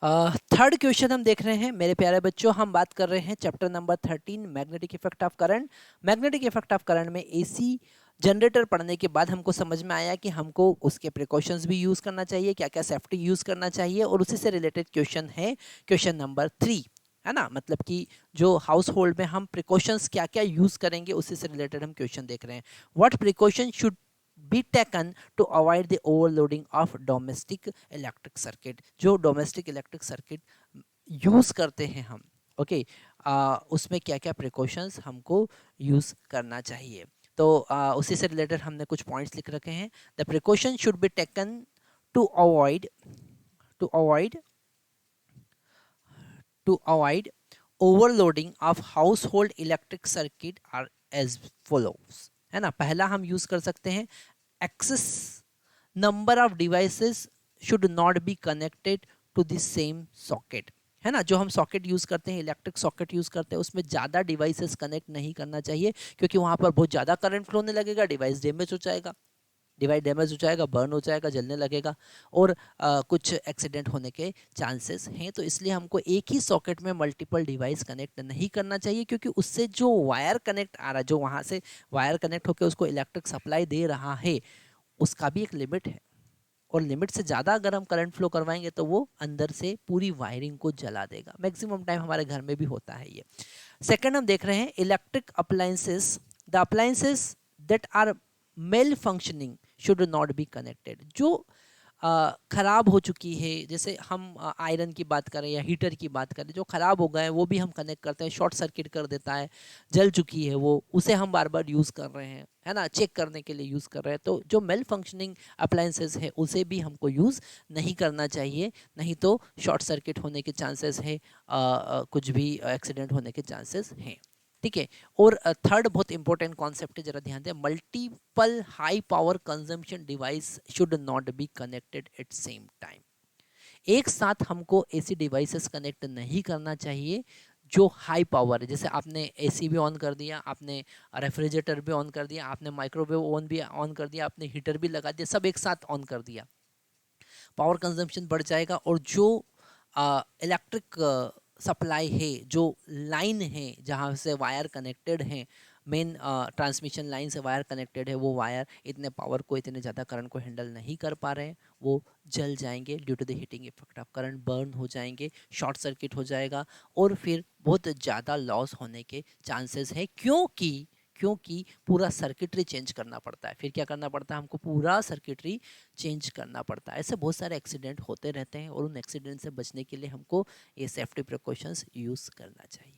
Third question हम देख रहे हैं मेरे प्यारे बच्चों। हम बात कर रहे हैं chapter number 13 magnetic effect of current. Magnetic effect of current में एसी जनरेटर पढ़ने के बाद हमको समझ में आया कि हमको उसके प्रिकॉशंस भी यूज करना चाहिए, क्या क्या सेफ्टी यूज करना चाहिए, और उसी से रिलेटेड क्वेश्चन है क्वेश्चन नंबर 3, है ना। मतलब कि जो हाउस होल्ड में हम प्रिकॉशंस क्या क्या यूज करेंगे उसी से रिलेटेड हम क्वेश्चन देख रहे हैं। What precaution should be taken to avoid the overloading of domestic electric circuit। जो डोमेस्टिक इलेक्ट्रिक सर्किट यूज करते हैं हम, ओके, उसमें क्या क्या प्रिकॉशंस हमको यूज करना चाहिए। तो उसी से रिलेटेड हमने कुछ पॉइंट्स लिख रखे हैं। The precaution should be taken to avoid to avoid to avoid overloading of household electric circuit are as follows, है ना। पहला हम यूज कर सकते हैं, excess number of devices should not be connected to the same socket, है ना। जो हम सॉकेट यूज करते हैं, इलेक्ट्रिक सॉकेट यूज करते हैं, उसमें ज़्यादा डिवाइसेस कनेक्ट नहीं करना चाहिए, क्योंकि वहां पर बहुत ज़्यादा करंट फ्लो होने लगेगा, डिवाइस डैमेज हो जाएगा, डिवाइस डैमेज हो जाएगा, बर्न हो जाएगा, जलने लगेगा, और कुछ एक्सीडेंट होने के चांसेस हैं। तो इसलिए हमको एक ही सॉकेट में मल्टीपल डिवाइस कनेक्ट नहीं करना चाहिए, क्योंकि उससे जो वायर कनेक्ट आ रहा है, जो वहाँ से वायर कनेक्ट होकर उसको इलेक्ट्रिक सप्लाई दे रहा है, उसका भी एक लिमिट है, और लिमिट से ज़्यादा अगर हम करंट फ्लो करवाएंगे तो वो अंदर से पूरी वायरिंग को जला देगा। मैक्सिमम टाइम हमारे घर में भी होता है ये। सेकंड हम देख रहे हैं, electric appliances, the appliances that are malfunctioning should not be connected. जो खराब हो चुकी है, जैसे हम आयरन की बात करें या हीटर की बात करें, जो खराब हो गए हैं वो भी हम कनेक्ट करते हैं, शॉर्ट सर्किट कर देता है, जल चुकी है वो, उसे हम बार बार यूज़ कर रहे हैं, है ना, चेक करने के लिए यूज़ कर रहे हैं। तो जो मेल फंक्शनिंग अप्लायंसेस है उसे भी हमको यूज़ नहीं करना चाहिए, नहीं तो शॉर्ट सर्किट होने के चांसेस है, कुछ भी एक्सीडेंट होने के चांसेस हैं, ठीक है। और थर्ड बहुत इंपॉर्टेंट कॉन्सेप्ट है, जरा ध्यान दें, multiple high power consumption device should not be connected eight same time. एक साथ हमको ऐसी डिवाइसेस कनेक्ट नहीं करना चाहिए जो हाई पावर है। जैसे आपने एसी भी ऑन कर दिया, आपने रेफ्रिजरेटर भी ऑन कर दिया, आपने माइक्रोवेव ओवन भी ऑन कर दिया, आपने हीटर भी लगा दिया, सब एक साथ ऑन कर दिया, पावर कंजम्पशन बढ़ जाएगा। और जो इलेक्ट्रिक सप्लाई है, जो लाइन है जहाँ से वायर कनेक्टेड हैं, मेन ट्रांसमिशन लाइन से वायर कनेक्टेड है, वो वायर इतने पावर को, इतने ज़्यादा करंट को हैंडल नहीं कर पा रहे हैं, वो जल जाएंगे due to the heating effect of current, burn हो जाएंगे, शॉर्ट सर्किट हो जाएगा, और फिर बहुत ज़्यादा लॉस होने के चांसेस है, क्योंकि पूरा सर्किटरी चेंज करना पड़ता है। फिर क्या करना पड़ता है, हमको पूरा सर्किटरी चेंज करना पड़ता है। ऐसे बहुत सारे एक्सीडेंट होते रहते हैं, और उन एक्सीडेंट से बचने के लिए हमको ये सेफ्टी प्रिकॉशंस यूज़ करना चाहिए।